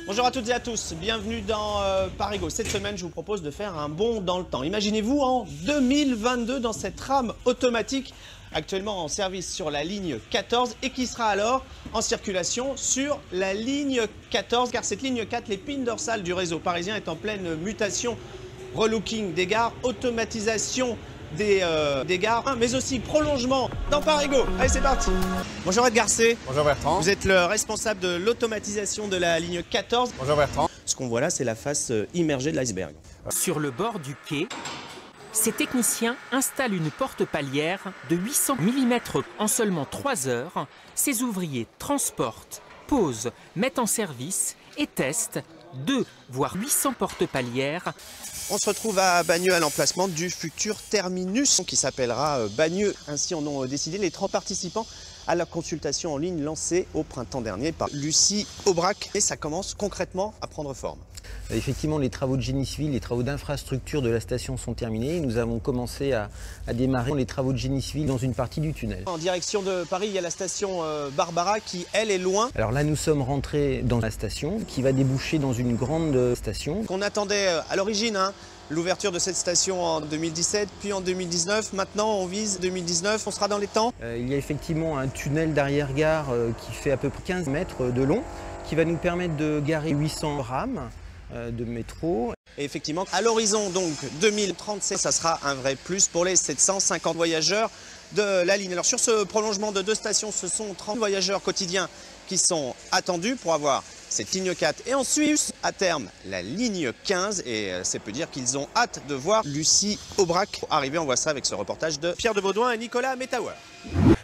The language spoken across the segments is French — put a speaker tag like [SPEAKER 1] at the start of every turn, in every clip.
[SPEAKER 1] Bonjour à toutes et à tous, bienvenue dans Parigo. Cette semaine, je vous propose de faire un bond dans le temps. Imaginez-vous en 2022 dans cette tram automatique actuellement en service sur la ligne 14 et qui sera alors en circulation sur la ligne 14 car cette ligne 4, l'épine dorsale du réseau parisien, est en pleine mutation, relooking des gares, automatisation des gares, mais aussi prolongement dans Parigo. Allez, c'est parti. Bonjour Edgar C.
[SPEAKER 2] Bonjour Bertrand.
[SPEAKER 1] Vous êtes le responsable de l'automatisation de la ligne 14.
[SPEAKER 2] Bonjour Bertrand.
[SPEAKER 1] Ce qu'on voit là, c'est la face immergée de l'iceberg.
[SPEAKER 3] Sur le bord du quai, ces techniciens installent une porte palière de 800 mm. En seulement 3 heures, ces ouvriers transportent, posent, mettent en service et testent 2 voire 800 portes palières.
[SPEAKER 1] On se retrouve à Bagneux à l'emplacement du futur terminus qui s'appellera Bagneux. Ainsi en ont décidé les 30 participants à la consultation en ligne lancée au printemps dernier par Lucie Aubrac. Et ça commence concrètement à prendre forme.
[SPEAKER 4] Effectivement, les travaux de génie civil, les travaux d'infrastructure de la station sont terminés. Nous avons commencé à démarrer les travaux de génie civil dans une partie du tunnel.
[SPEAKER 1] En direction de Paris, il y a la station Barbara qui, elle, est loin.
[SPEAKER 4] Alors là, nous sommes rentrés dans la station qui va déboucher dans une grande station.
[SPEAKER 1] Qu'on attendait à l'origine, l'ouverture de cette station en 2017, puis en 2019. Maintenant, on vise 2019. On sera dans les temps.
[SPEAKER 4] Il y a effectivement un tunnel d'arrière-gare qui fait à peu près 15 mètres de long, qui va nous permettre de garer 800 rames de métro.
[SPEAKER 1] Et effectivement, à l'horizon donc 2037, ça sera un vrai plus pour les 750 voyageurs de la ligne. Alors sur ce prolongement de 2 stations, ce sont 30 voyageurs quotidiens qui sont attendus pour avoir cette ligne 4 et ensuite à terme la ligne 15, et c'est peu dire qu'ils ont hâte de voir Lucie Aubrac arriver. On voit ça avec ce reportage de Pierre de Baudouin et Nicolas Metauer.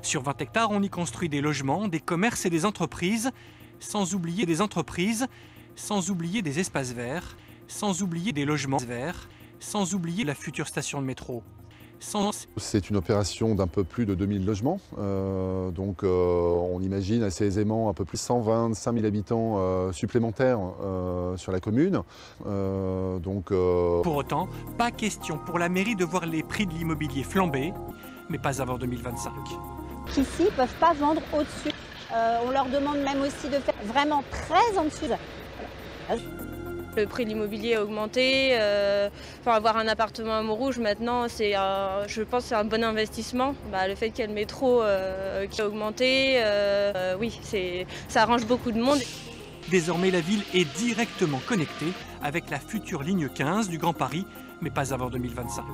[SPEAKER 5] Sur 20 hectares, on y construit des logements, des commerces et des entreprises, sans oublier des entreprises, sans oublier des espaces verts, sans oublier des logements verts, sans oublier la future station de métro.
[SPEAKER 6] C'est une opération d'un peu plus de 2000 logements, on imagine assez aisément un peu plus de 125 000 habitants supplémentaires sur la commune.
[SPEAKER 5] Pour autant, pas question pour la mairie de voir les prix de l'immobilier flamber, mais pas avant 2025.
[SPEAKER 7] Ici, ils ne peuvent pas vendre au-dessus. On leur demande même aussi de faire vraiment très en dessous.
[SPEAKER 8] Le prix de l'immobilier a augmenté. Avoir un appartement à Montrouge maintenant, je pense que c'est un bon investissement. Le fait qu'il y ait le métro qui a augmenté, oui, ça arrange beaucoup de monde.
[SPEAKER 5] Désormais, la ville est directement connectée avec la future ligne 15 du Grand Paris, mais pas avant 2025.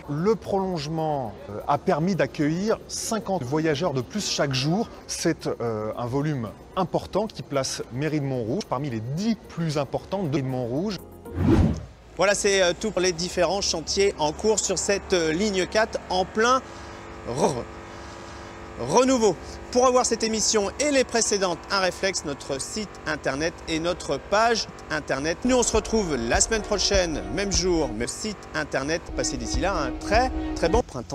[SPEAKER 9] Le prolongement a permis d'accueillir 50 voyageurs de plus chaque jour. C'est un volume important qui place Mairie de Montrouge parmi les 10 plus importants de Montrouge.
[SPEAKER 1] Voilà, c'est tout pour les différents chantiers en cours sur cette ligne 4 en plein renouveau. Pour revoir cette émission et les précédentes, un réflexe, notre site internet et notre page internet. Nous, on se retrouve la semaine prochaine, même jour, même site internet. Passez d'ici là un très bon printemps.